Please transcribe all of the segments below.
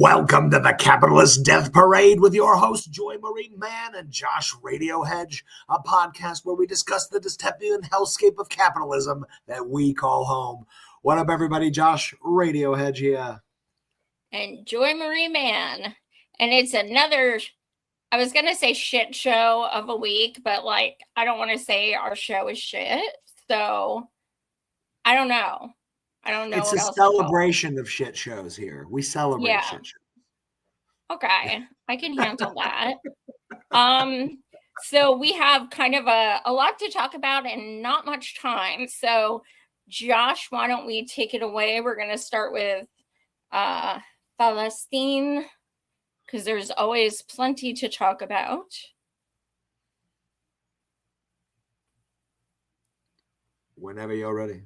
Welcome to the Capitalist Death Parade with your host, Joy Marie Mann and Josh Radiohead, a podcast where we discuss the dystopian hellscape of capitalism that we call home. What up, everybody? Josh Radiohead here. And Joy Marie Mann. And it's another, I was going to say shit show of a week, but like, I don't want to say our show is shit. So I don't know. It's a celebration of shit shows here. We celebrate shit shows. Okay, I can handle that. So we have kind of a lot to talk about and not much time. So Josh, why don't we take it away? We're going to start with Palestine, because there's always plenty to talk about. Whenever you're ready.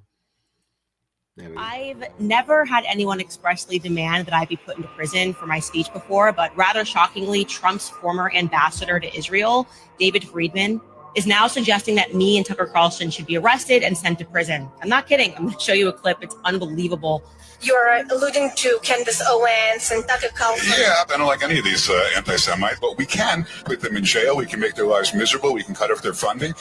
I've never had anyone expressly demand that I be put into prison for my speech before, but rather shockingly, Trump's former ambassador to Israel, David Friedman, is now suggesting that me and Tucker Carlson should be arrested and sent to prison. I'm not kidding. I'm going to show you a clip. It's unbelievable. You're alluding to Candace Owens and Tucker Carlson. Yeah, I don't like any of these anti-Semites, but we can put them in jail. We can make their lives miserable. We can cut off their funding.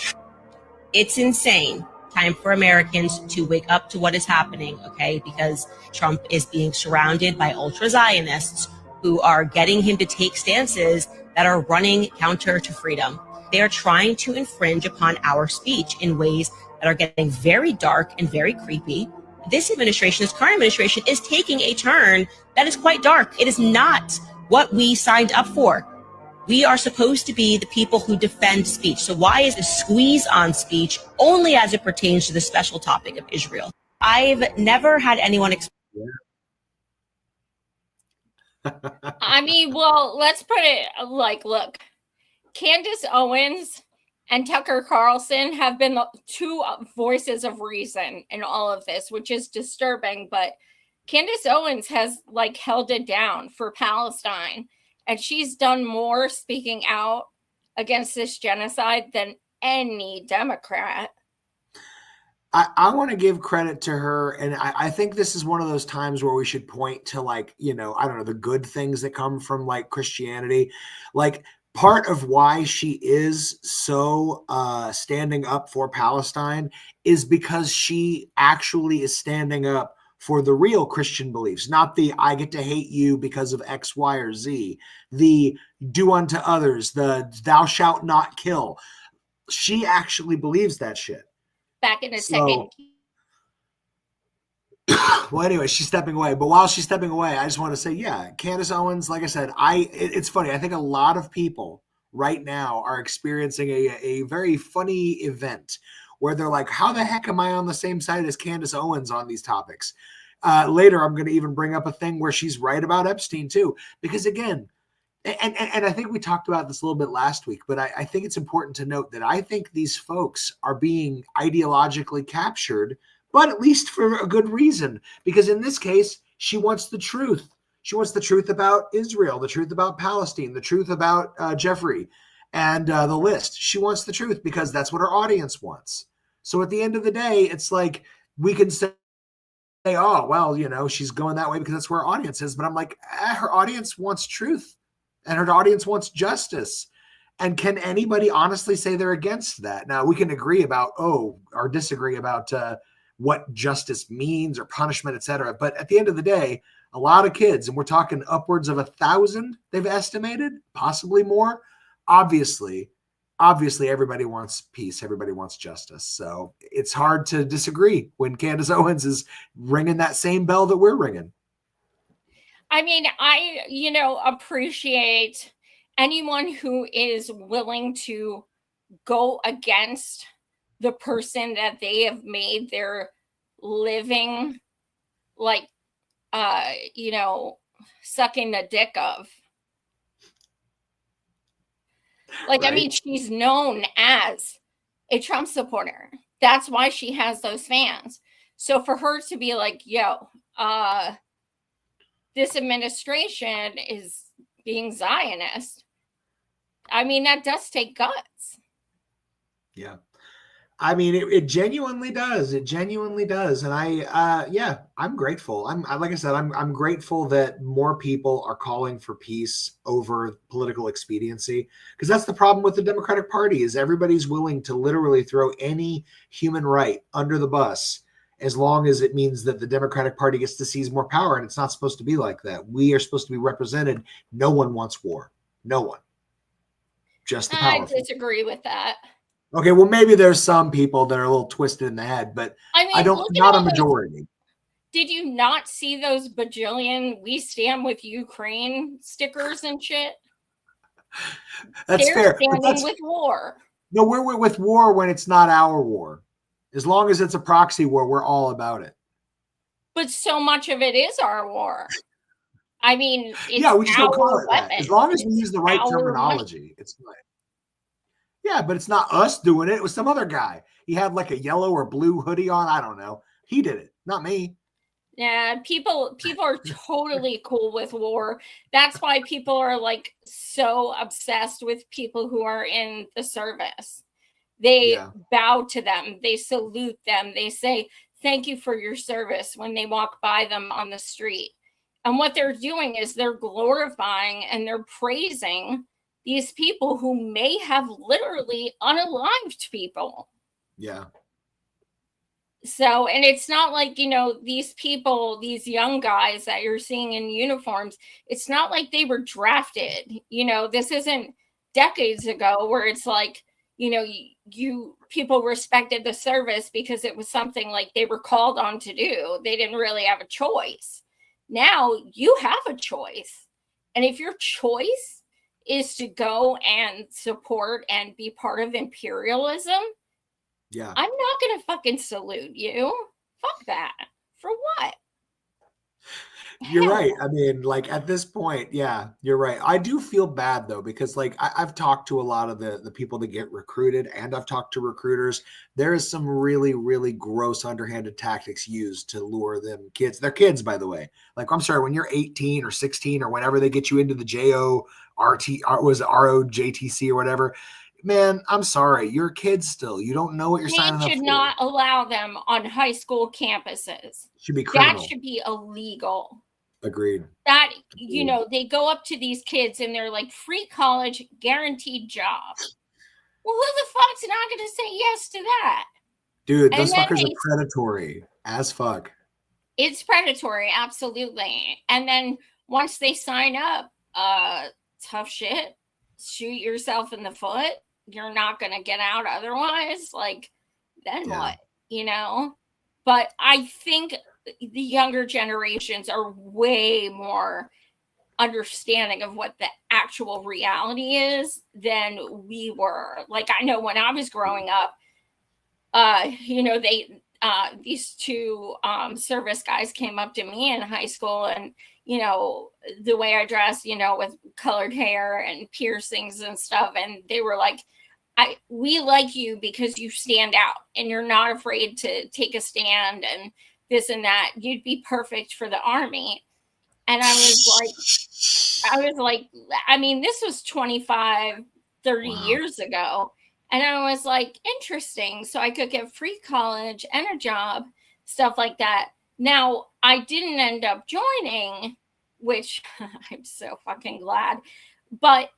It's insane. Time for Americans to wake up to what is happening, okay? Because Trump is being surrounded by ultra-Zionists who are getting him to take stances that are running counter to freedom. They are trying to infringe upon our speech in ways that are getting very dark and very creepy. This administration, this current administration, is taking a turn that is quite dark. It is not what we signed up for. We are supposed to be the people who defend speech. So why is the squeeze on speech only as it pertains to the special topic of Israel? I've never had anyone I mean, well, let's put it like, look, Candace Owens and Tucker Carlson have been two voices of reason in all of this, which is disturbing. But Candace Owens has like held it down for Palestine. And she's done more speaking out against this genocide than any Democrat. I want to give credit to her. And I think this is one of those times where we should point to, like, you know, I don't know, the good things that come from like Christianity. Like, part of why she is so standing up for Palestine is because she actually is standing up for the real Christian beliefs, not the I get to hate you because of X, Y, or Z, the do unto others, the thou shalt not kill. She actually believes that shit. Back in a second. Well, anyway, she's stepping away. But while she's stepping away, I just want to say, yeah, Candace Owens, like I said, it's funny. I think a lot of people right now are experiencing a very funny event where they're like, how the heck am I on the same side as Candace Owens on these topics? Later, I'm going to even bring up a thing where she's right about Epstein too. Because again, and I think we talked about this a little bit last week, but I think it's important to note that I think these folks are being ideologically captured, but at least for a good reason. Because in this case, she wants the truth. She wants the truth about Israel, the truth about Palestine, the truth about Jeffrey, and the list. She wants the truth because that's what her audience wants. So at the end of the day, it's like we can say, oh, well, you know, she's going that way because that's where her audience is. But I'm like, her audience wants truth and her audience wants justice. And can anybody honestly say they're against that? Now, we can agree about, or disagree about what justice means or punishment, et cetera. But at the end of the day, a lot of kids, and we're talking upwards of 1,000, they've estimated, possibly more. Obviously, everybody wants peace. Everybody wants justice. So it's hard to disagree when Candace Owens is ringing that same bell that we're ringing. I mean, I, appreciate anyone who is willing to go against the person that they have made their living, like, sucking the dick of. Like, right. I mean, she's known as a Trump supporter. That's why she has those fans. So for her to be like, yo, this administration is being Zionist, I mean, that does take guts. Yeah. I mean, it genuinely does. It genuinely does. And yeah, I'm grateful. Like I said, I'm grateful that more people are calling for peace over political expediency, because that's the problem with the Democratic Party is everybody's willing to literally throw any human right under the bus as long as it means that the Democratic Party gets to seize more power. And it's not supposed to be like that. We are supposed to be represented. No one wants war. No one. Just the I powerful. disagree with that. Okay, well, maybe there's some people that are a little twisted in the head, but I mean, look at not a all those. majority. Did you not see those bajillion "We Stand with Ukraine" stickers and shit? That's They're fair. standing with war. No, we're with war when it's not our war. As long as it's a proxy war, we're all about it. But so much of it is our war. I mean, it's Yeah, we just don't call our it that. weapons. As long as we It's use the right our terminology, it's fine. Yeah, but it's not us doing it. It was some other guy. He had like a yellow or blue hoodie on. I don't know. He did it, not me. Yeah, people are totally cool with war. That's why people are like so obsessed with people who are in the service. They Yeah. bow to them, they salute them, they say thank you for your service when they walk by them on the street. And what they're doing is they're glorifying and they're praising these people who may have literally unalived people. Yeah. So, and it's not like, you know, these people, these young guys that you're seeing in uniforms, it's not like they were drafted. You know, this isn't decades ago where it's like, you know, you people respected the service because it was something like they were called on to do. They didn't really have a choice. Now you have a choice. And if your choice is to go and support and be part of imperialism, Yeah. I'm not going to fucking salute you. Fuck that. For what? You're Hell. right. I mean, like at this point, yeah, you're right. I do feel bad though, because like I've talked to a lot of the people that get recruited, and I've talked to recruiters. There is some really, really gross underhanded tactics used to lure them kids. They're kids, by the way. Like, I'm sorry, when you're 18 or 16 or whenever they get you into the ROJTC or whatever, man, I'm sorry. You're kids still. You don't know what you're signing They up should for. not allow them on high school campuses. Should be criminal. That should be illegal. Agreed. That, you know, they go up to these kids and they're like, free college, guaranteed job. Well, who the fuck's not going to say yes to that? Dude, And those then fuckers are predatory as fuck. It's predatory, absolutely. And then once they sign up, tough shit. Shoot yourself in the foot. You're not going to get out otherwise. Like, then what? You know? But I think the younger generations are way more understanding of what the actual reality is than we were. Like, I know when I was growing up, you know, these two service guys came up to me in high school, and you know, the way I dressed, you know, with colored hair and piercings and stuff, and they were like, we like you because you stand out and you're not afraid to take a stand and this and that. You'd be perfect for the army. And I was like, I mean, this was 25, 30 years ago. And I was like, interesting. So I could get free college and a job, stuff like that. Now, I didn't end up joining, which I'm so fucking glad. But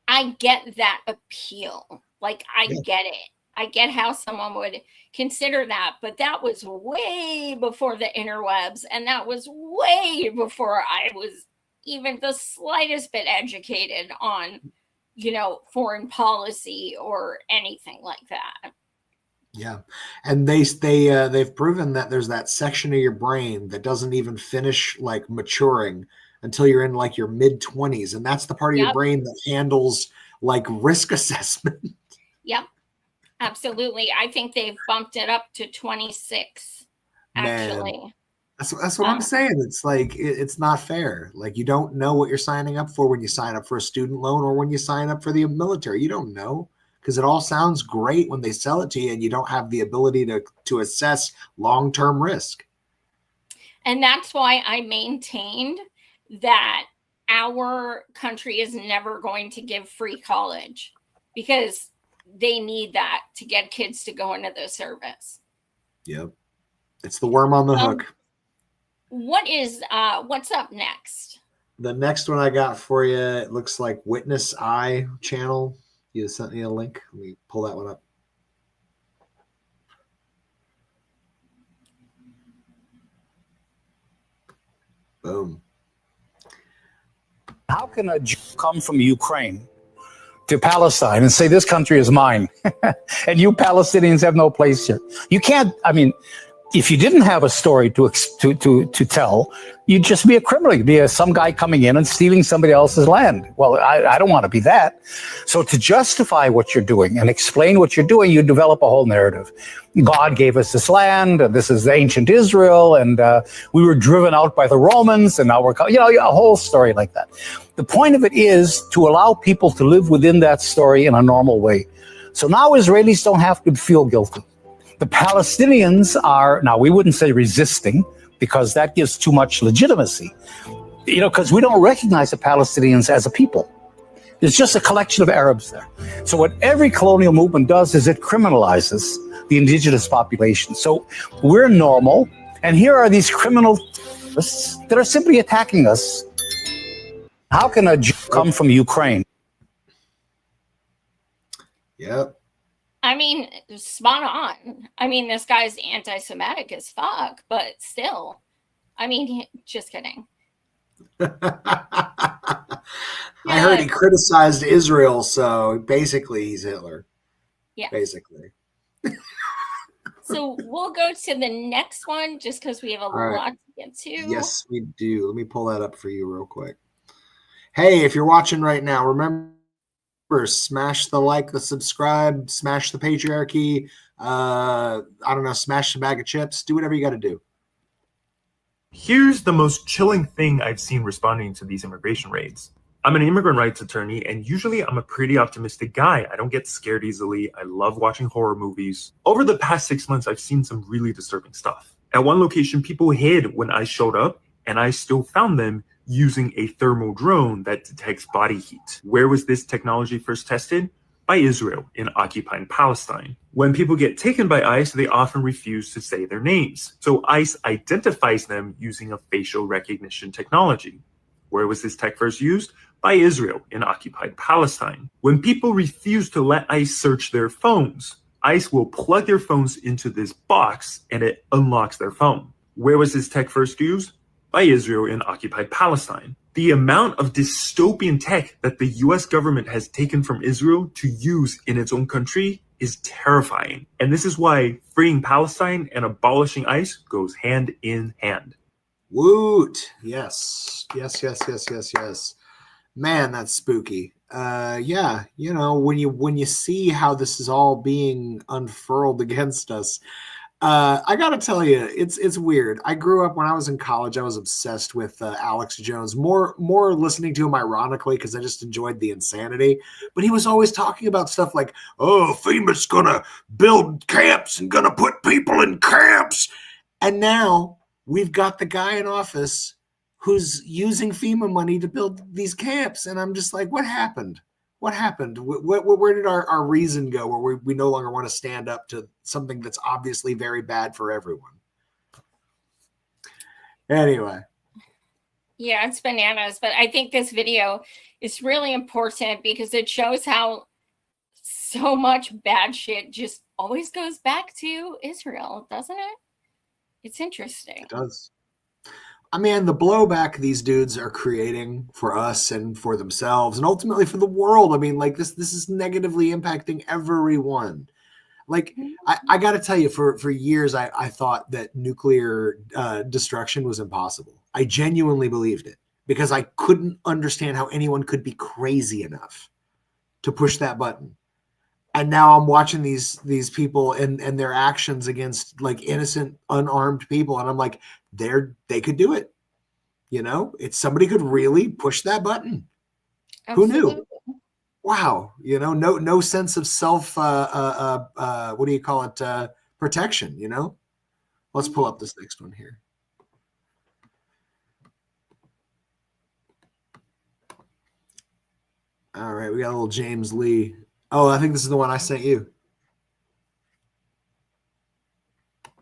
I get that appeal. Like, I get it. I get how someone would consider that. But that was way before the interwebs. And that was way before I was even the slightest bit educated on, you know, foreign policy or anything like that. Yeah. And they've proven that there's that section of your brain that doesn't even finish like maturing until you're in like your mid-20s, and that's the part of your brain that handles like risk assessment. Yep. Absolutely. I think they've bumped it up to 26 actually. Man, that's what I'm saying. It's like it's not fair. Like, you don't know what you're signing up for when you sign up for a student loan or when you sign up for the military. You don't know, because it all sounds great when they sell it to you, and you don't have the ability to assess long-term risk. And that's why I maintained that our country is never going to give free college, because they need that to get kids to go into the service. Yep. It's the worm on the hook. What's up next? The next one I got for you, it looks like Witness Eye channel. You sent me a link. Let me pull that one up. Boom. How can a Jew come from Ukraine to Palestine and say this country is mine and you Palestinians have no place here? You can't. I mean, if you didn't have a story to tell, you'd just be a criminal. You'd be some guy coming in and stealing somebody else's land. Well, I don't want to be that. So to justify what you're doing and explain what you're doing, you develop a whole narrative. God gave us this land, and this is ancient Israel, and we were driven out by the Romans, and now we're, a whole story like that. The point of it is to allow people to live within that story in a normal way. So now Israelis don't have to feel guilty. The Palestinians are, now we wouldn't say resisting, because that gives too much legitimacy, because we don't recognize the Palestinians as a people. There's just a collection of Arabs there. So what every colonial movement does is it criminalizes the indigenous population. So we're normal, and here are these criminal terrorists that are simply attacking us. How can a Jew come from Ukraine? Yep. I mean, spot on. I mean, this guy's anti-Semitic as fuck, but still, I mean, just kidding. I heard he criticized Israel, so basically he's Hitler. Yeah. Basically. So we'll go to the next one just because we have a lot to get to. Yes, we do. Let me pull that up for you real quick. Hey, if you're watching right now, remember, smash the like, the subscribe, smash the patriarchy. I don't know, smash the bag of chips. Do whatever you got to do. Here's the most chilling thing I've seen responding to these immigration raids. I'm an immigrant rights attorney, and usually I'm a pretty optimistic guy. I don't get scared easily. I love watching horror movies. Over the past 6 months, I've seen some really disturbing stuff. At one location, people hid when I showed up, and I still found them using a thermal drone that detects body heat. Where was this technology first tested? By Israel in occupied Palestine. When people get taken by ICE, they often refuse to say their names. So ICE identifies them using a facial recognition technology. Where was this tech first used? By Israel in occupied Palestine. When people refuse to let ICE search their phones, ICE will plug their phones into this box and it unlocks their phone. Where was this tech first used? By Israel in occupied Palestine. The amount of dystopian tech that the US government has taken from Israel to use in its own country is terrifying. And this is why freeing Palestine and abolishing ICE goes hand in hand. Woot. Yes. Yes. Man, that's spooky. Yeah, when you see how this is all being unfurled against us, I gotta tell you, it's weird. I grew up when I was in college. I was obsessed with Alex Jones, more listening to him ironically because I just enjoyed the insanity. But he was always talking about stuff like, "Oh, FEMA's gonna build camps and gonna put people in camps," and now we've got the guy in office who's using FEMA money to build these camps, and I'm just like, what happened? What happened? Where did our reason go where we no longer want to stand up to something that's obviously very bad for everyone? Anyway. Yeah, it's bananas. But I think this video is really important because it shows how so much bad shit just always goes back to Israel, doesn't it? It's interesting. It does. I mean, the blowback these dudes are creating for us and for themselves and ultimately for the world. I mean, like this is negatively impacting everyone. Like, I got to tell you, for years, I thought that nuclear destruction was impossible. I genuinely believed it because I couldn't understand how anyone could be crazy enough to push that button. And now I'm watching these people and their actions against like innocent, unarmed people. And I'm like, they could do it. It's somebody could really push that button. Absolutely. Who knew? Wow. No sense of self, what do you call it? Protection, Let's pull up this next one here. All right. We got a little James Lee. Oh, I think this is the one I sent you.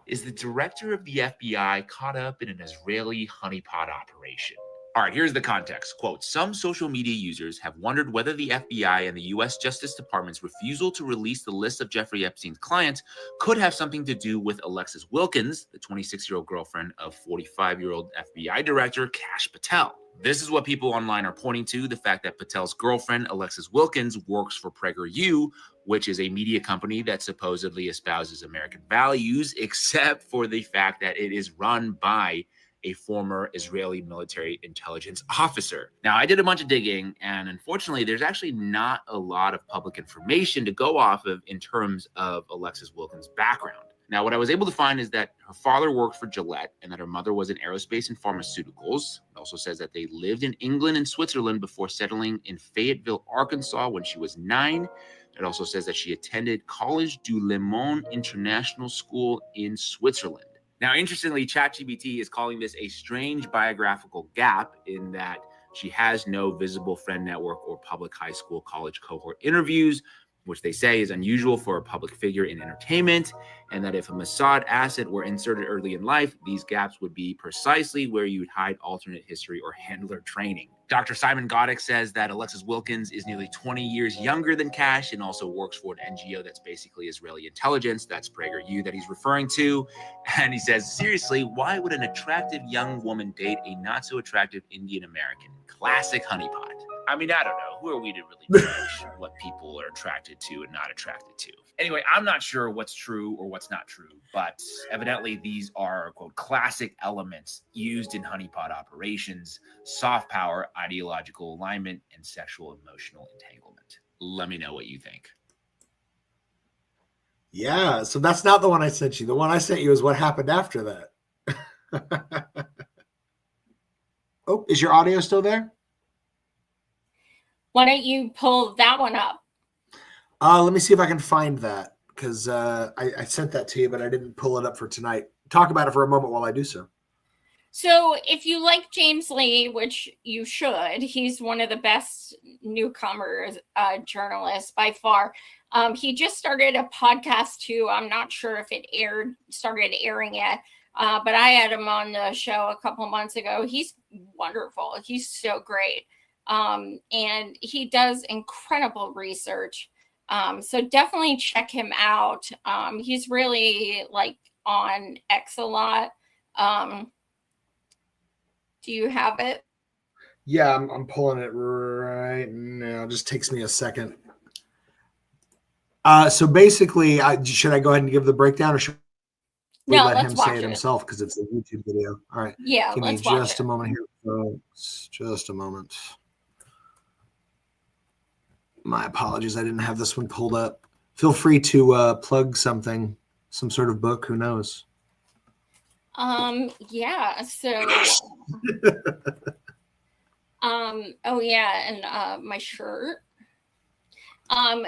Is the director of the FBI caught up in an Israeli honeypot operation? All right, here's the context. Quote, some social media users have wondered whether the FBI and the U.S. Justice Department's refusal to release the list of Jeffrey Epstein's clients could have something to do with Alexis Wilkins, the 26-year-old girlfriend of 45-year-old FBI Director Kash Patel. This is what people online are pointing to, the fact that Patel's girlfriend, Alexis Wilkins, works for PragerU, which is a media company that supposedly espouses American values, except for the fact that it is run by a former Israeli military intelligence officer. Now, I did a bunch of digging, and unfortunately, there's actually not a lot of public information to go off of in terms of Alexis Wilkins' background. Now, what I was able to find is that her father worked for Gillette and that her mother was in aerospace and pharmaceuticals. It also says that they lived in England and Switzerland before settling in Fayetteville, Arkansas when she was 9. It also says that she attended College du Le Monde International School in Switzerland. Now, interestingly, ChatGPT is calling this a strange biographical gap in that she has no visible friend network or public high school college cohort interviews, which they say is unusual for a public figure in entertainment, and that if a Mossad asset were inserted early in life, these gaps would be precisely where you would hide alternate history or handler training. Dr. Simon Goddick says that Alexis Wilkins is nearly 20 years younger than Kash and also works for an NGO that's basically Israeli intelligence. That's PragerU that he's referring to. And he says, seriously, why would an attractive young woman date a not so attractive Indian American? Classic honeypot. I mean, I don't know. Who are we to really judge what people are attracted to and not attracted to? Anyway, I'm not sure what's true or what's not true, but evidently these are, quote, classic elements used in honeypot operations: soft power, ideological alignment, and sexual emotional entanglement. Let me know what you think. Yeah, so that's not the one I sent you. The one I sent you is what happened after that. Oh, is your audio still there? Why don't you pull that one up? Let me see if I can find that, because I sent that to you, but I didn't pull it up for tonight. Talk about it for a moment while I do so. So if you like James Lee, which you should, he's one of the best newcomers journalists by far. He just started a podcast too. I'm not sure if it started airing yet, but I had him on the show a couple months ago. He's wonderful. He's so great. And he does incredible research. So definitely check him out. He's really like on X a lot. Do you have it? Yeah, I'm pulling it right now. It just takes me a second. So basically, should I go ahead and give the breakdown, or should we let him say it himself because it's a YouTube video? All right. Yeah, give me just a moment here, folks. Just a moment. My apologies. I didn't have this one pulled up. Feel free to plug something, some sort of book. Who knows? Yeah. So, oh yeah, and my shirt.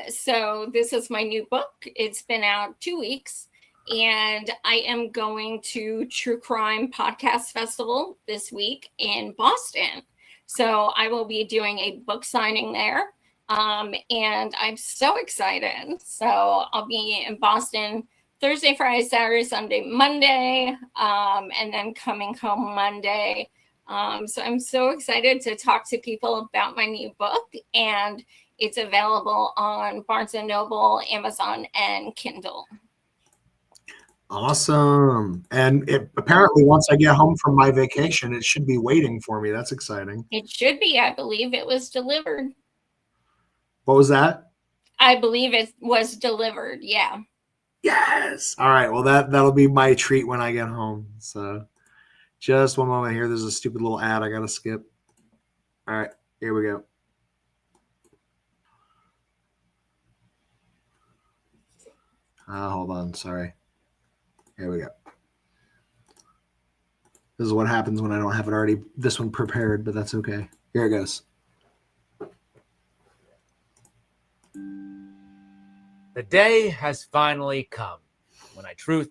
So this is my new book. It's been out 2 weeks, and I am going to True Crime Podcast Festival this week in Boston. So I will be doing a book signing there. And I'm so excited. So I'll be in Boston Thursday, Friday, Saturday, Sunday, Monday, and then coming home Monday. So I'm so excited to talk to people about my new book, and it's available on Barnes & Noble, Amazon, and Kindle. Awesome. And apparently once I get home from my vacation, it should be waiting for me. That's exciting. It should be. I believe it was delivered. What was that? I believe it was delivered. Yeah. Yes. All right. Well, that'll be my treat when I get home. So just one moment here. There's a stupid little ad I got to skip. All right. Here we go. Hold on. Sorry. Here we go. This is what happens when I don't have it already, this one prepared, but that's okay. Here it goes. The day has finally come when I truth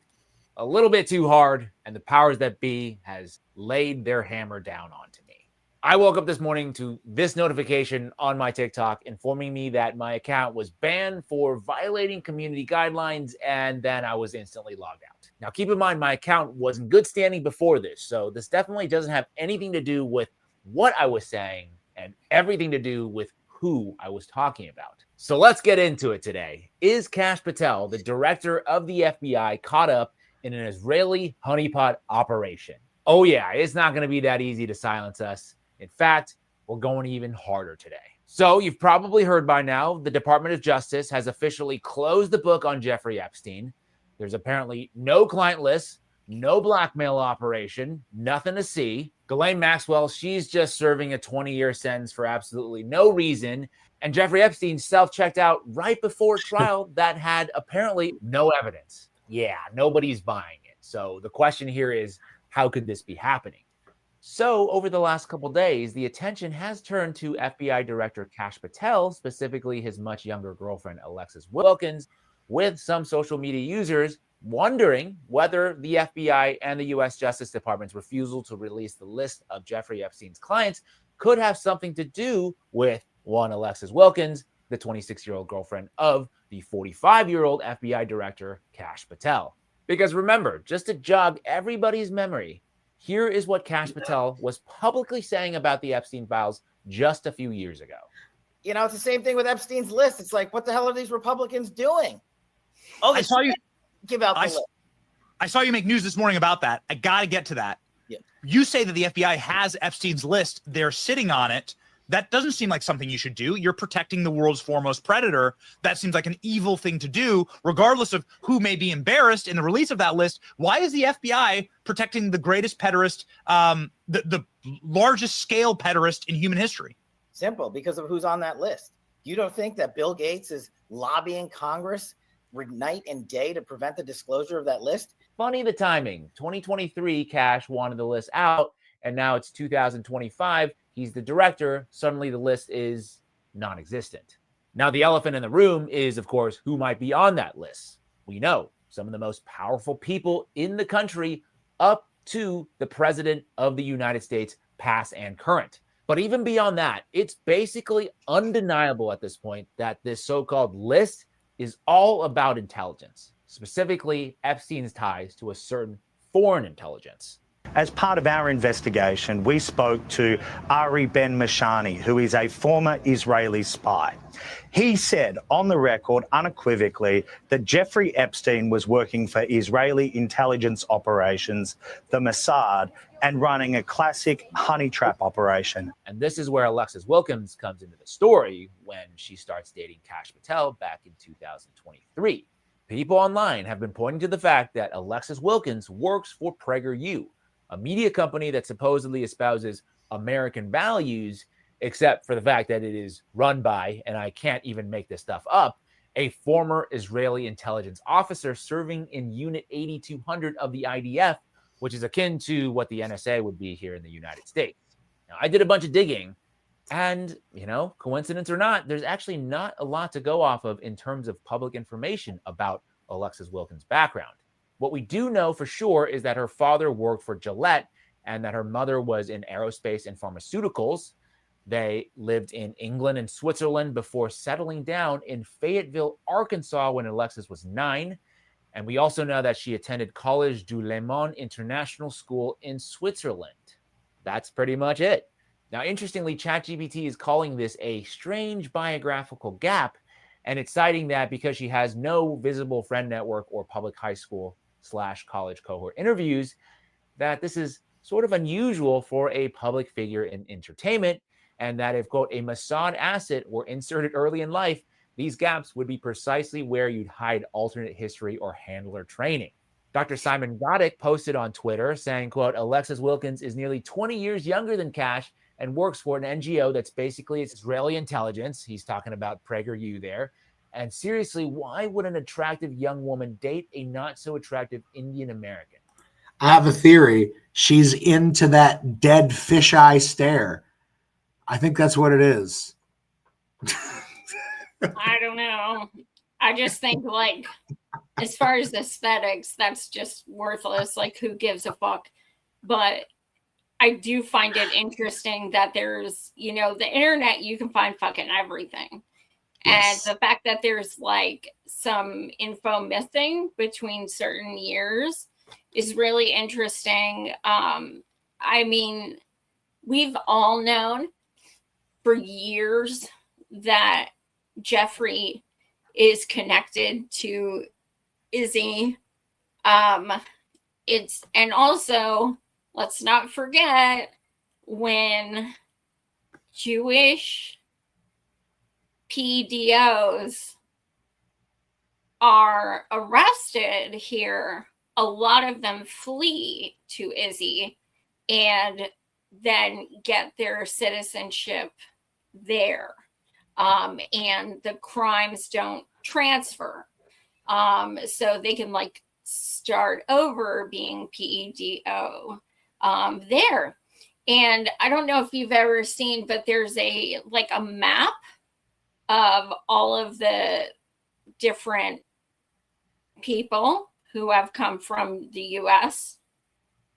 a little bit too hard and the powers that be has laid their hammer down onto me. I woke up this morning to this notification on my TikTok informing me that my account was banned for violating community guidelines, and then I was instantly logged out. Now, keep in mind, my account was in good standing before this, so this definitely doesn't have anything to do with what I was saying and everything to do with who I was talking about. So let's get into it today. Is Kash Patel, the director of the FBI, caught up in an Israeli honeypot operation? Oh yeah, it's not going to be that easy to silence us. In fact, we're going even harder today. So you've probably heard by now, the Department of Justice has officially closed the book on Jeffrey Epstein. There's apparently no client list, no blackmail operation, nothing to see. Ghislaine Maxwell, she's just serving a 20-year sentence for absolutely no reason. And Jeffrey Epstein self-checked out right before trial that had apparently no evidence. Yeah, nobody's buying it. So the question here is, how could this be happening? So over the last couple of days, the attention has turned to FBI Director Kash Patel, specifically his much younger girlfriend, Alexis Wilkins, with some social media users wondering whether the FBI and the U.S. Justice Department's refusal to release the list of Jeffrey Epstein's clients could have something to do with one Alexis Wilkins, the 26-year-old girlfriend of the 45-year-old FBI Director Kash Patel. Because remember, just to jog everybody's memory, here is what Kash Patel was publicly saying about the Epstein files just a few years ago. You know, it's the same thing with Epstein's list. It's like, what the hell are these Republicans doing? Oh, I saw you give out the list. I saw you make news this morning about that. I got to get to that. Yeah. You say that the FBI has Epstein's list. They're sitting on it. That doesn't seem like something you should do. You're protecting the world's foremost predator. That seems like an evil thing to do, regardless of who may be embarrassed in the release of that list. Why is the FBI protecting the greatest pederast, the largest scale pederast in human history? Simple, because of who's on that list. You don't think that Bill Gates is lobbying Congress night and day to prevent the disclosure of that list? Funny the timing. 2023, Kash wanted the list out, and now it's 2025. He's the director. Suddenly the list is non-existent. Now, the elephant in the room is, of course, who might be on that list. We know some of the most powerful people in the country up to the president of the United States, past and current. But even beyond that, it's basically undeniable at this point that this so-called list is all about intelligence, specifically Epstein's ties to a certain foreign intelligence. As part of our investigation, we spoke to Ari Ben-Mashani, who is a former Israeli spy. He said on the record unequivocally that Jeffrey Epstein was working for Israeli intelligence operations, the Mossad, and running a classic honey trap operation. And this is where Alexis Wilkins comes into the story when she starts dating Kash Patel back in 2023. People online have been pointing to the fact that Alexis Wilkins works for PragerU, a media company that supposedly espouses American values, except for the fact that it is run by, and I can't even make this stuff up, a former Israeli intelligence officer serving in Unit 8200 of the IDF, which is akin to what the NSA would be here in the United States. Now, I did a bunch of digging, and, you know, coincidence or not, there's actually not a lot to go off of in terms of public information about Alexis Wilkins' background. What we do know for sure is that her father worked for Gillette and that her mother was in aerospace and pharmaceuticals. They lived in England and Switzerland before settling down in Fayetteville, Arkansas when Alexis was 9. And we also know that she attended Collège du Léman International School in Switzerland. That's pretty much it. Now, interestingly, ChatGPT is calling this a strange biographical gap, and it's citing that because she has no visible friend network or public high school/college cohort interviews, that this is sort of unusual for a public figure in entertainment, and that if, quote, a Mossad asset were inserted early in life, these gaps would be precisely where you'd hide alternate history or handler training. Dr. Simon Goddick posted on Twitter saying, quote, Alexis Wilkins is nearly 20 years younger than Kash and works for an NGO that's basically Israeli intelligence. He's talking about PragerU there. And seriously, why would an attractive young woman date a not so attractive Indian American? I have a theory. She's into that dead fisheye stare. I think that's what it is. I don't know. I just think, like, as far as aesthetics, that's just worthless. Like, who gives a fuck? But I do find it interesting that there's, you know, the internet, you can find fucking everything. Yes. And the fact that there's like some info missing between certain years is really interesting. I mean, we've all known for years that Jeffrey is connected to IZZY. And also, let's not forget when Jewish PDOs are arrested here, a lot of them flee to IZZY and then get their citizenship there. And the crimes don't transfer. So they can like start over being PEDO there. And I don't know if you've ever seen, but there's a map of all of the different people who have come from the US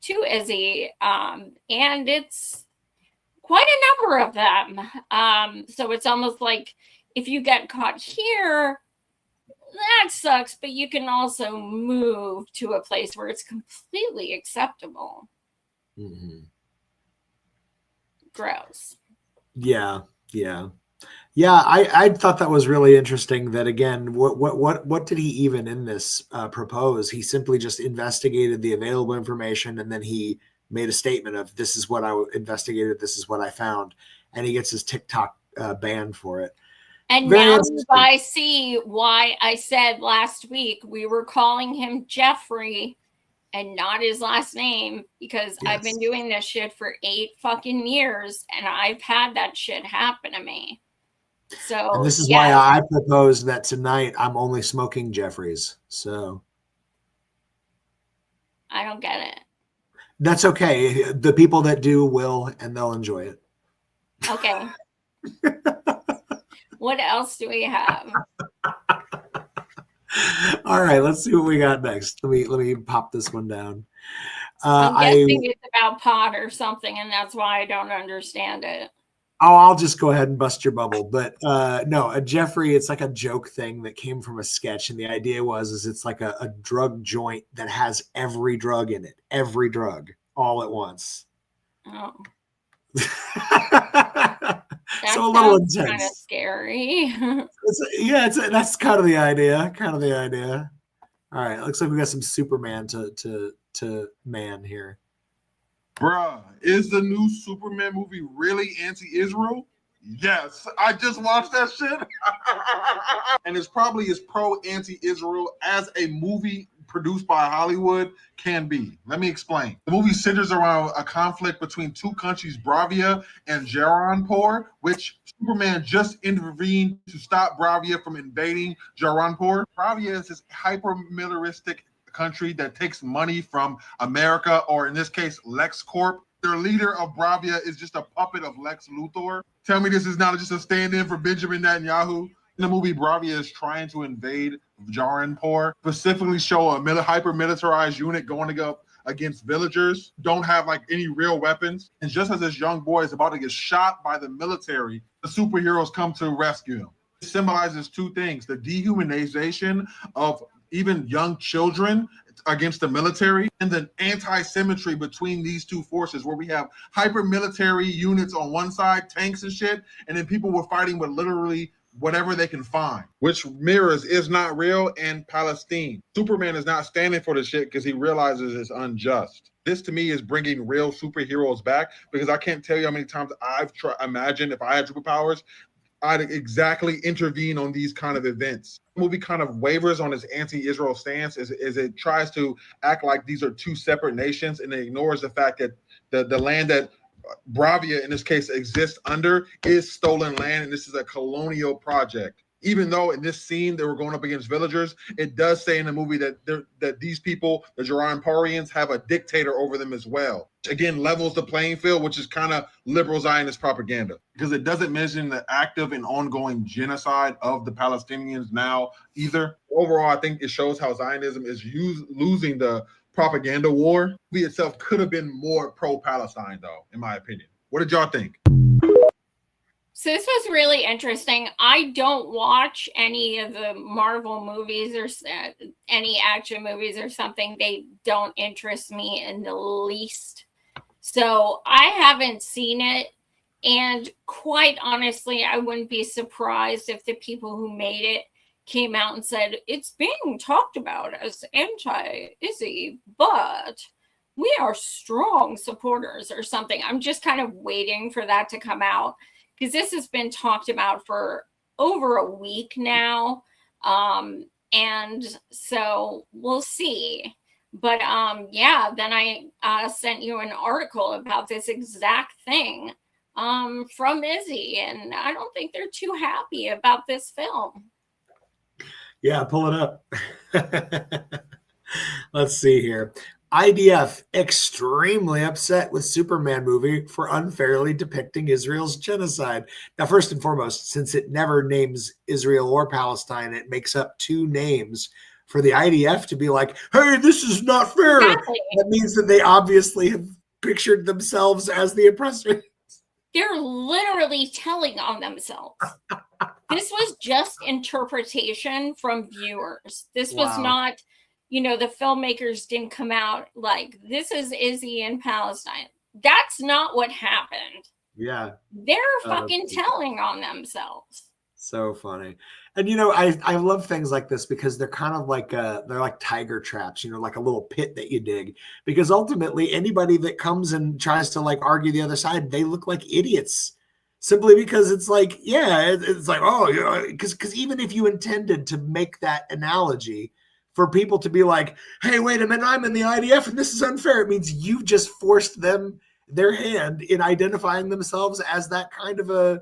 to IZZY. And it's quite a number of them. So it's almost like if you get caught here, that sucks, but you can also move to a place where it's completely acceptable. Mm-hmm. Gross. Yeah. I thought that was really interesting. That again, what did he even in this propose? He simply just investigated the available information, and then he made a statement of, "This is what I investigated. This is what I found," and he gets his TikTok banned for it. And Very now interesting. I see why I said last week we were calling him Jeffrey and not his last name, because I've been doing this shit for 8 fucking years and I've had that shit happen to me. So, and this is why I proposed that tonight I'm only smoking Jeffries. So I don't get it. that's okay. The people that do will, and they'll enjoy it. Okay. What else do we have? All right, let's see what we got next. Let me pop this one down. I'm guessing it's about pot or something, and that's why I don't understand it. Oh, I'll just go ahead and bust your bubble. But no, a Jeffrey, it's like a joke thing that came from a sketch. And the idea is it's like a drug joint that has every drug in it, every drug all at once. Oh. So a little intense. Kind of scary. That's kind of the idea. All right, looks like we got some Superman to man here. Bruh, is the new Superman movie really anti-Israel? Yes, I just watched that shit. And it's probably as pro-anti-Israel as a movie produced by Hollywood can be. Let me explain. The movie centers around a conflict between two countries, Bravia and Jaranpur, which Superman just intervened to stop Bravia from invading Jaranpur. Bravia is this hyper-militaristic country that takes money from America, or in this case, LexCorp. Their leader of Bravia is just a puppet of Lex Luthor. Tell me this is not just a stand-in for Benjamin Netanyahu. In the movie, Bravia is trying to invade Jaranpur, specifically show a hyper-militarized unit going up against villagers, don't have like any real weapons. And just as this young boy is about to get shot by the military, the superheroes come to rescue him. It symbolizes two things: the dehumanization of even young children against the military, and the anti-symmetry between these two forces, where we have hyper-military units on one side, tanks and shit, and then people were fighting with literally whatever they can find, which mirrors is not real and Palestine. Superman is not standing for the shit because he realizes it's unjust. This to me is bringing real superheroes back, because I can't tell you how many times I've imagined if I had superpowers, I'd exactly intervene on these kind of events. The movie kind of wavers on its anti-Israel stance as it tries to act like these are two separate nations, and it ignores the fact that the land that Bravia, in this case, exists under is stolen land, and this is a colonial project. Even though in this scene they were going up against villagers, it does say in the movie that these people, the Jaranpurians, have a dictator over them as well. Again, levels the playing field, which is kind of liberal Zionist propaganda, because it doesn't mention the active and ongoing genocide of the Palestinians now either. Overall, I think it shows how Zionism is losing the propaganda war. The movie itself could have been more pro-Palestine, though, in my opinion. What did y'all think? So this was really interesting. I don't watch any of the Marvel movies or any action movies or something. They don't interest me in the least. So I haven't seen it. And quite honestly, I wouldn't be surprised if the people who made it came out and said, it's being talked about as anti-IZZY, but we are strong supporters or something. I'm just kind of waiting for that to come out, because this has been talked about for over a week now. And so we'll see. But yeah, then I sent you an article about this exact thing from IZZY, and I don't think they're too happy about this film. Yeah, pull it up. Let's see here. IDF extremely upset with Superman movie for unfairly depicting Israel's genocide. Now, first and foremost, since it never names Israel or Palestine, it makes up two names. For the IDF to be like, hey, this is not fair. Exactly. That means that they obviously have pictured themselves as the oppressor. They're literally telling on themselves. This was just interpretation from viewers. This was not, you know, the filmmakers didn't come out like, this is IZZY in Palestine. That's not what happened. Yeah. They're fucking telling on themselves. So funny. And, you know, I love things like this because they're kind of like, they're like tiger traps, you know, like a little pit that you dig. Because ultimately, anybody that comes and tries to like argue the other side, they look like idiots. Simply because it's like, yeah, it's like, oh, you know, because even if you intended to make that analogy for people to be like, hey, wait a minute, I'm in the IDF and this is unfair, it means you've just forced their hand in identifying themselves as that kind of a,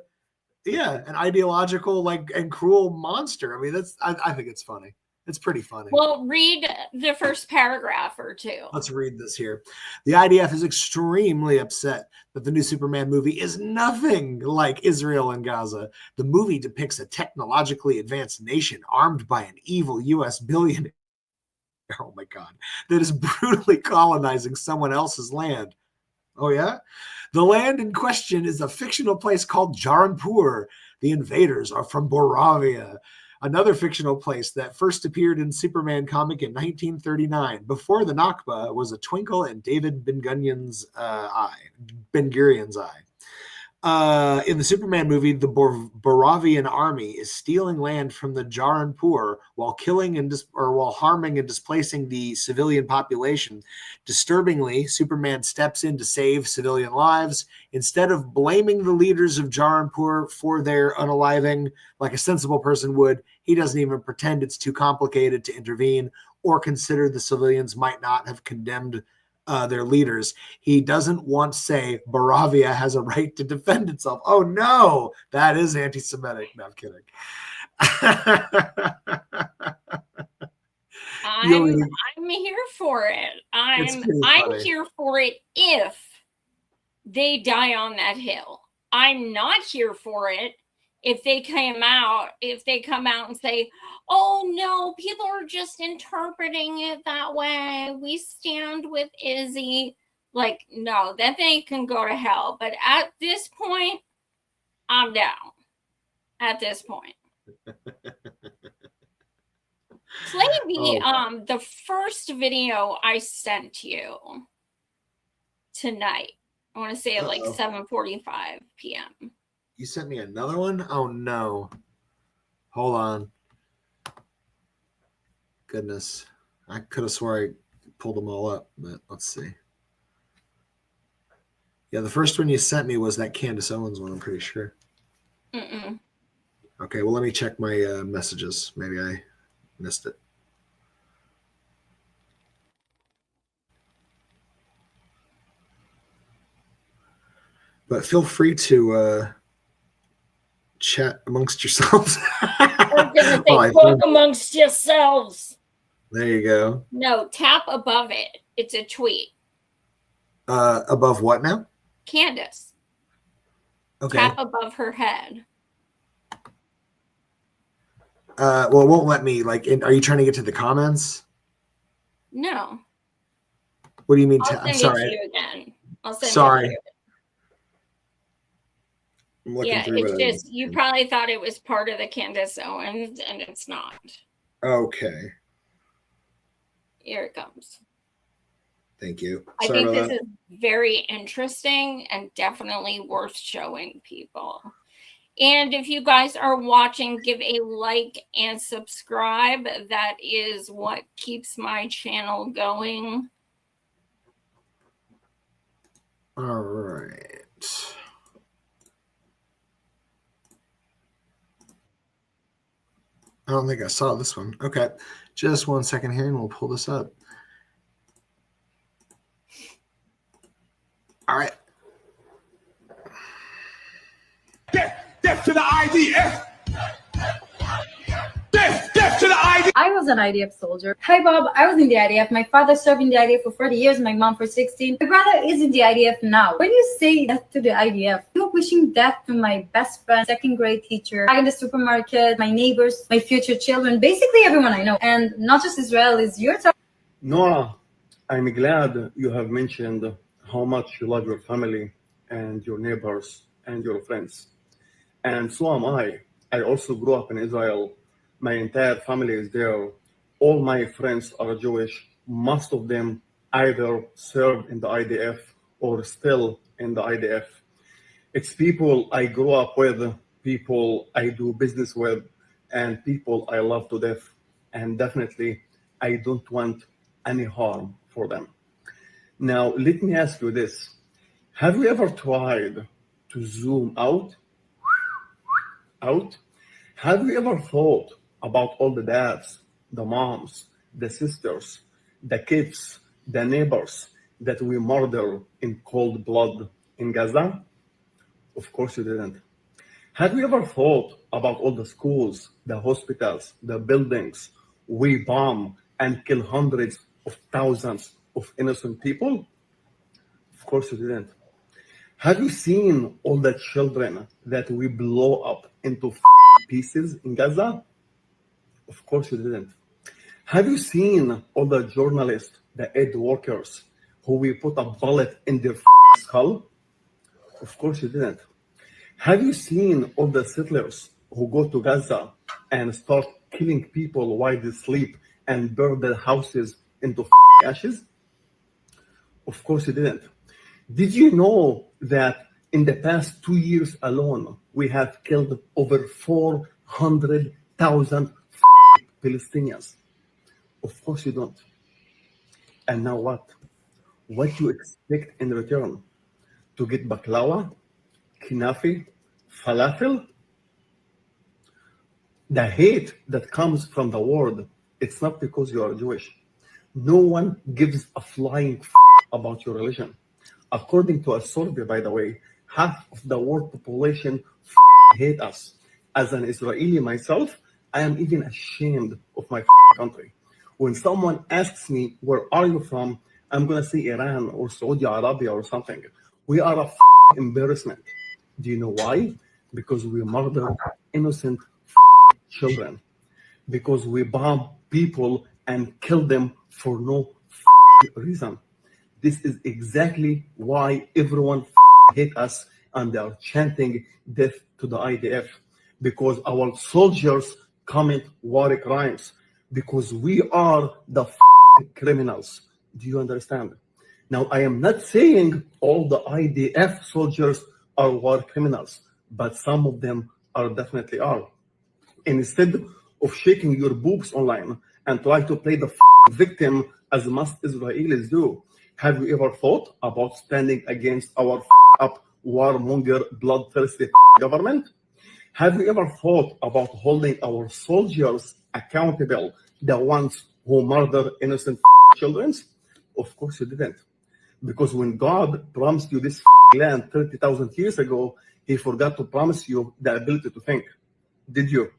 an ideological like and cruel monster. I mean, I think it's funny. It's pretty funny. Well, read the first paragraph or two. Let's read this here. The IDF is extremely upset that the new Superman movie is nothing like Israel and Gaza. The movie depicts a technologically advanced nation armed by an evil U.S. billionaire. Oh my God. That is brutally colonizing someone else's land. Oh, yeah? The land in question is a fictional place called Jaranpur. The invaders are from Boravia, another fictional place that first appeared in Superman comic in 1939. Before the Nakba was a twinkle in David Ben-Gurion's eye. In the Superman movie, the Boravian army is stealing land from the Jaranpur while while harming and displacing the civilian population. Disturbingly, Superman steps in to save civilian lives. Instead of blaming the leaders of Jaranpur for their unaliving, like a sensible person would, he doesn't even pretend it's too complicated to intervene or consider the civilians might not have condemned their leaders. He doesn't once say Boravia has a right to defend itself. Oh no, that is anti-Semitic. No, I'm kidding. I'm here for it. I'm here for it if they die on that hill. I'm not here for it if they come out and say, oh no, people are just interpreting it that way, we stand with IZZY. Like, no, then they can go to hell. But at this point, I'm down. At this point. Play the first video I sent you tonight. I want to say at like 7:45 p.m. You sent me another one? Oh no. Hold on. Goodness. I could have swore I pulled them all up, but let's see. Yeah, the first one you sent me was that Candace Owens one, I'm pretty sure. Mm-mm. Okay, well, let me check my messages. Maybe I missed it. But feel free to chat amongst yourselves. We're gonna say talk amongst yourselves. There you go. No, tap above it. It's a tweet. Above what now? Candace. Okay. Tap above her head. Well, it won't let me. Like, are you trying to get to the comments? No. What do you mean? I'll I'm send it sorry. to you again. I'll send it Sorry. to you. I'm looking Yeah, through it's it. just you probably thought it was part of the Candace Owens, and it's not. Okay. Here it comes. Thank you. I Sorry think about this that. is very interesting and definitely worth showing people. And if you guys are watching, give a like and subscribe. That is what keeps my channel going. All right. I don't think I saw this one. Okay. Just 1 second here and we'll pull this up. All right. Death to the IDF! Death to the IDF! I was an IDF soldier. Hi, Bob. I was in the IDF. My father served in the IDF for 40 years, my mom for 16. My brother is in the IDF now. When you say death to the IDF, you're wishing death to my best friend, second grade teacher, in the supermarket, my neighbors, my future children, basically everyone I know. And not just Israelis. You're talking. Noah, I'm glad you have mentioned how much you love your family and your neighbors and your friends. And so am I. I also grew up in Israel. My entire family is there. All my friends are Jewish. Most of them either served in the IDF or still in the IDF. It's people I grew up with, people I do business with, and people I love to death. And definitely, I don't want any harm for them. Now, let me ask you this. Have you ever tried to zoom out? Have you ever thought about all the dads, the moms, the sisters, the kids, the neighbors that we murder in cold blood in Gaza? Of course you didn't. Have you ever thought about all the schools, the hospitals, the buildings we bomb and kill hundreds of thousands of innocent people? Of course you didn't. Have you seen all the children that we blow up into pieces in Gaza? Of course you didn't. Have you seen all the journalists, the aid workers, who we put a bullet in their skull? Of course you didn't. Have you seen all the settlers who go to Gaza and start killing people while they sleep and burn their houses into ashes? Of course you didn't. Did you know that in the past 2 years alone, we have killed over 400,000 Palestinians? Of course you don't. And now what? What do you expect in return? To get baklava, knafi, falafel? The hate that comes from the world, it's not because you are Jewish. No one gives a flying about your religion. According to a survey, by the way, half of the world population hate us. As an Israeli myself, I am even ashamed of my country. When someone asks me, where are you from? I'm going to say Iran or Saudi Arabia or something. We are a embarrassment. Do you know why? Because we murder innocent children. Because we bomb people and kill them for no reason. This is exactly why everyone hate us and they are chanting death to the IDF. Because our soldiers commit war crimes. Because we are the criminals. Do you understand? Now, I am not saying all the IDF soldiers are war criminals, but some of them are definitely are. And instead of shaking your boobs online and try to play the victim as most Israelis do, have you ever thought about standing against our up warmonger, bloodthirsty government? Have you ever thought about holding our soldiers accountable, the ones who murder innocent children? Of course you didn't. Because when God promised you this land 30,000 years ago, he forgot to promise you the ability to think. Did you?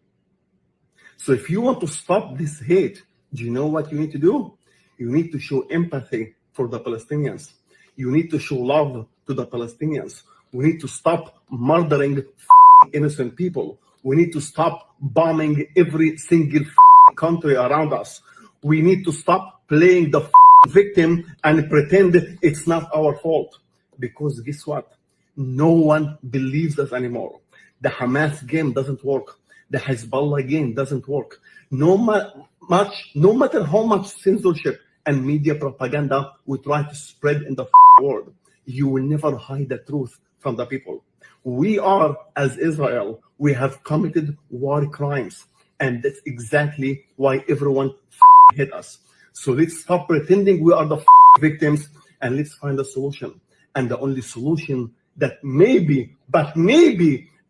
So if you want to stop this hate, do you know what you need to do? You need to show empathy for the Palestinians. You need to show love to the Palestinians. We need to stop murdering innocent people. We need to stop bombing every single country around us. We need to stop playing the victim and pretend it's not our fault. Because guess what? No one believes us anymore. The Hamas game doesn't work. The Hezbollah game doesn't work. No matter how much censorship and media propaganda we try to spread in the world, you will never hide the truth from the people. We are, as Israel, we have committed war crimes. And that's exactly why everyone hit us. So let's stop pretending we are the victims and let's find a solution. And the only solution that maybe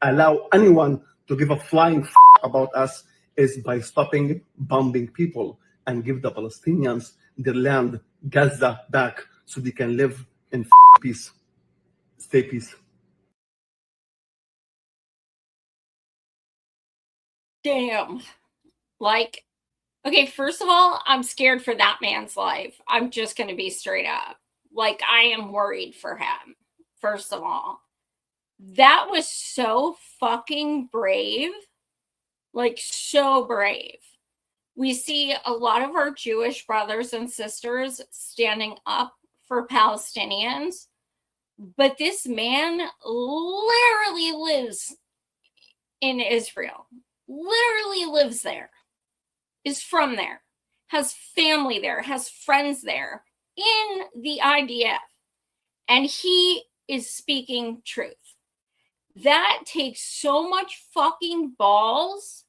allow anyone to give a flying about us is by stopping bombing people and give the Palestinians their land, Gaza, back so they can live in peace. Stay peace. Damn. Like, okay, first of all, I'm scared for that man's life. I'm just going to be straight up. Like, I am worried for him, first of all. That was so fucking brave. Like, so brave. We see a lot of our Jewish brothers and sisters standing up for Palestinians, but this man literally lives in Israel, literally lives there, is from there, has family there, has friends there in the IDF, and he is speaking truth. That takes so much fucking balls.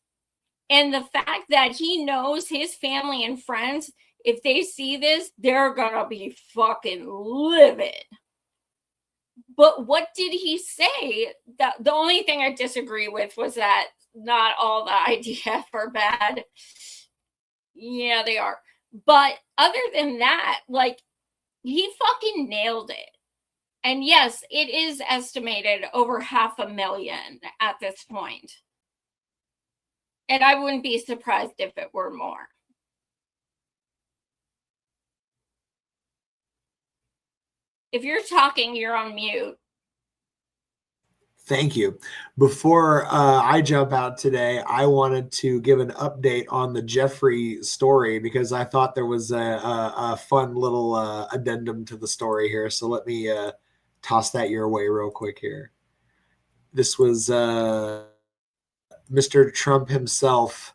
And the fact that he knows his family and friends, if they see this, they're gonna be fucking livid. But what did he say? The only thing I disagree with was that not all the IDF are bad. Yeah, they are. But other than that, like, he fucking nailed it. And yes, it is estimated over 500,000 at this point. And I wouldn't be surprised if it were more. If you're talking, you're on mute. Thank you. Before I jump out today, I wanted to give an update on the Jeffrey story because I thought there was a fun little addendum to the story here. So let me toss that your way real quick here. This was Mr. Trump himself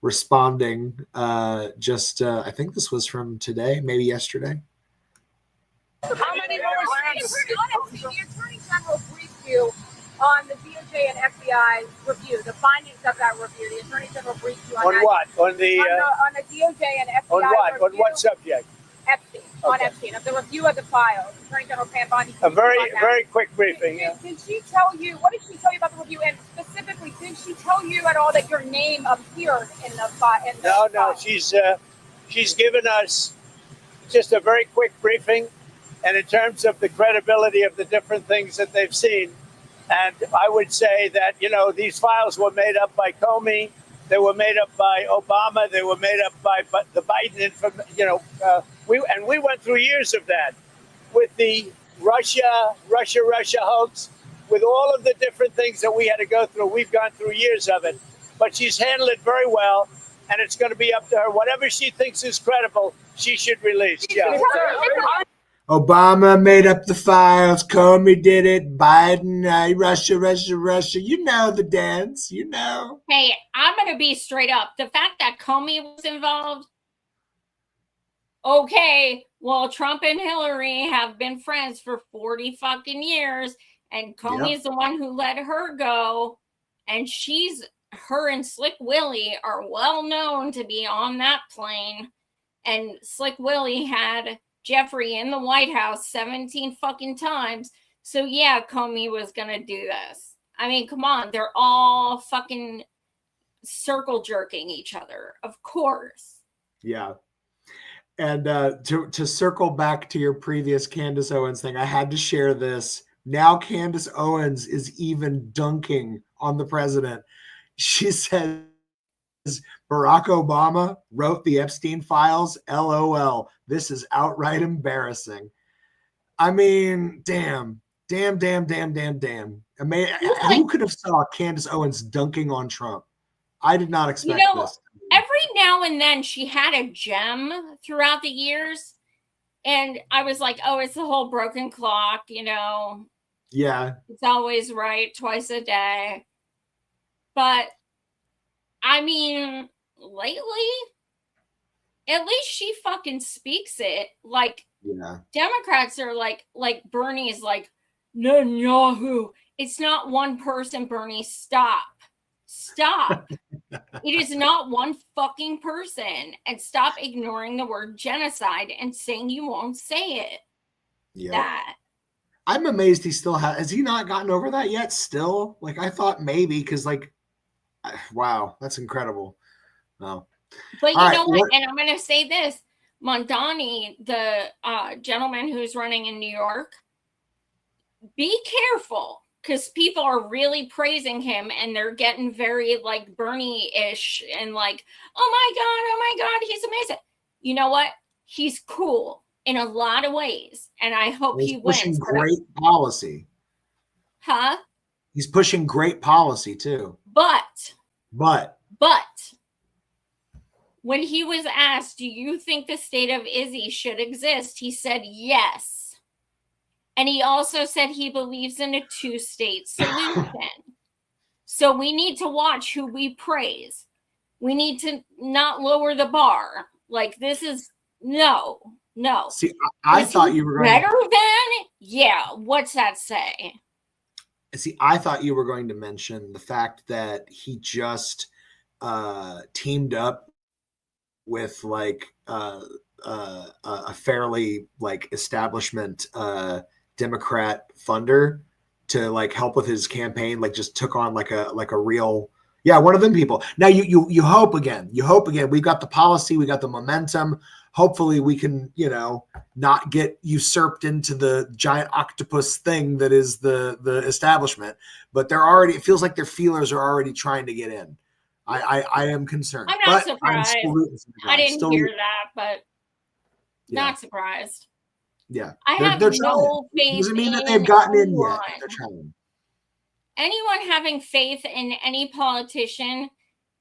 responding I think this was from today, maybe yesterday. How many more states? The Attorney General briefed you on the DOJ and FBI review, the findings of that review. The Attorney General briefed you on that. What? On the DOJ and FBI on what? review. On what subject? Epstein. Okay. On Epstein, of the review of the files. Attorney General Pam Bondi. A very quick briefing. Did she tell you, what did she tell you about the review? And specifically, did she tell you at all that your name appeared in the file? No, she's given us just a very quick briefing, and in terms of the credibility of the different things that they've seen. And I would say that, these files were made up by Comey, they were made up by Obama, they were made up by the Biden, we went through years of that with the Russia hoax, with all of the different things that we had to go through. We've gone through years of it, but she's handled it very well, and it's going to be up to her. Whatever she thinks is credible, she should release. Yeah. Obama made up the files. Comey did it. Biden, Russia. You know the dance. You know. Hey, I'm going to be straight up. The fact that Comey was involved. Okay, well, Trump and Hillary have been friends for 40 fucking years, and Comey is the one who let her go, and her and Slick Willie are well known to be on that plane, and Slick Willie had Jeffrey in the White House 17 fucking times. So yeah, Comey was gonna do this. I mean, come on, they're all fucking circle jerking each other, of course. Yeah. And to circle back to your previous Candace Owens thing, I had to share this. Now Candace Owens is even dunking on the president. She says Barack Obama wrote the Epstein files. LOL. This is outright embarrassing. I mean, damn. I mean, who could have saw Candace Owens dunking on Trump? I did not expect this. Every now and then she had a gem throughout the years, And I was like, oh, it's the whole broken clock, you know. Yeah. It's always right twice a day. But I mean, lately, at least she fucking speaks it. Like, yeah. Democrats are like Bernie is like, Netanyahu. It's not one person, Bernie. Stop. It is not one fucking person. And stop ignoring the word genocide and saying you won't say it. Yeah. That. I'm amazed he still has he not gotten over that yet still? Like, I thought maybe, because like, wow, that's incredible. No. But you know what? And I'm going to say this. Mondani, the gentleman who's running in New York, be careful, because people are really praising him and they're getting very like Bernie-ish and like, oh my God, he's amazing. You know what? He's cool in a lot of ways, and I hope he wins. Pushing great policy. Huh? He's pushing great policy too. But when he was asked, do you think the state of IZZY should exist? He said yes. And he also said he believes in a two-state solution. So we need to watch who we praise. We need to not lower the bar. Like, this is no. See, I thought you were going better than? Yeah, what's that say? See, I thought you were going to mention the fact that he just teamed up with like a fairly like establishment Democrat funder to like help with his campaign, like just took on like a real, one of them people. Now you hope again. We've got the policy, we got the momentum. Hopefully we can, not get usurped into the giant octopus thing that is the establishment. But it feels like their feelers are already trying to get in. I am concerned. I'm not surprised. I didn't hear that, but not surprised. Yeah. I have no faith. Doesn't mean that they've gotten in yet. They're trying. Anyone having faith in any politician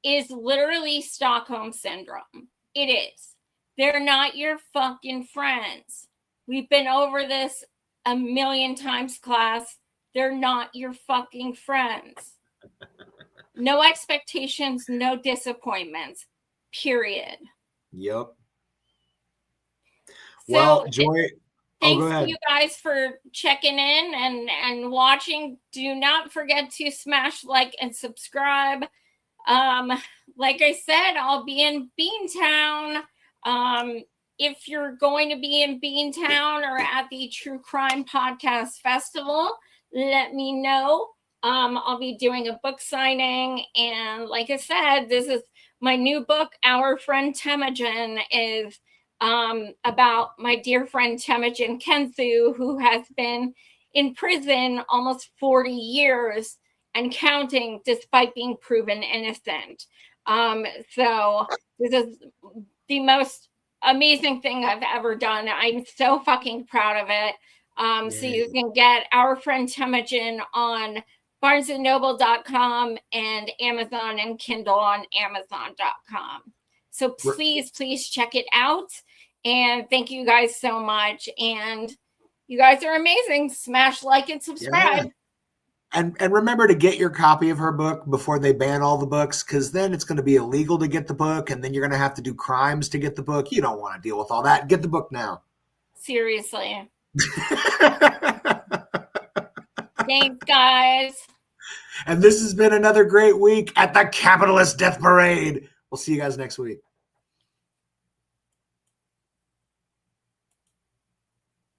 is literally Stockholm Syndrome. It is. They're not your fucking friends. We've been over this a million times, class. They're not your fucking friends. No expectations, no disappointments. Period. Yep. So, well, Joy, thanks to you guys for checking in and watching. Do not forget to smash like and subscribe. Like I said, I'll be in Beantown. If you're going to be in Beantown or at the True Crime Podcast Festival, let me know. I'll be doing a book signing. And like I said, this is my new book, Our Friend Temujin, is about my dear friend Temujin Kenthu, who has been in prison almost 40 years and counting despite being proven innocent. So this is the most amazing thing I've ever done. I'm so fucking proud of it. So you can get Our Friend Temujin on BarnesandNoble.com and Amazon and Kindle on Amazon.com. So please check it out. And thank you guys so much. And you guys are amazing. Smash like and subscribe. Yeah. And remember to get your copy of her book before they ban all the books, because then it's going to be illegal to get the book, and then you're going to have to do crimes to get the book. You don't want to deal with all that. Get the book now. Seriously. Thanks, guys. And this has been another great week at the Capitalist Death Parade. We'll see you guys next week.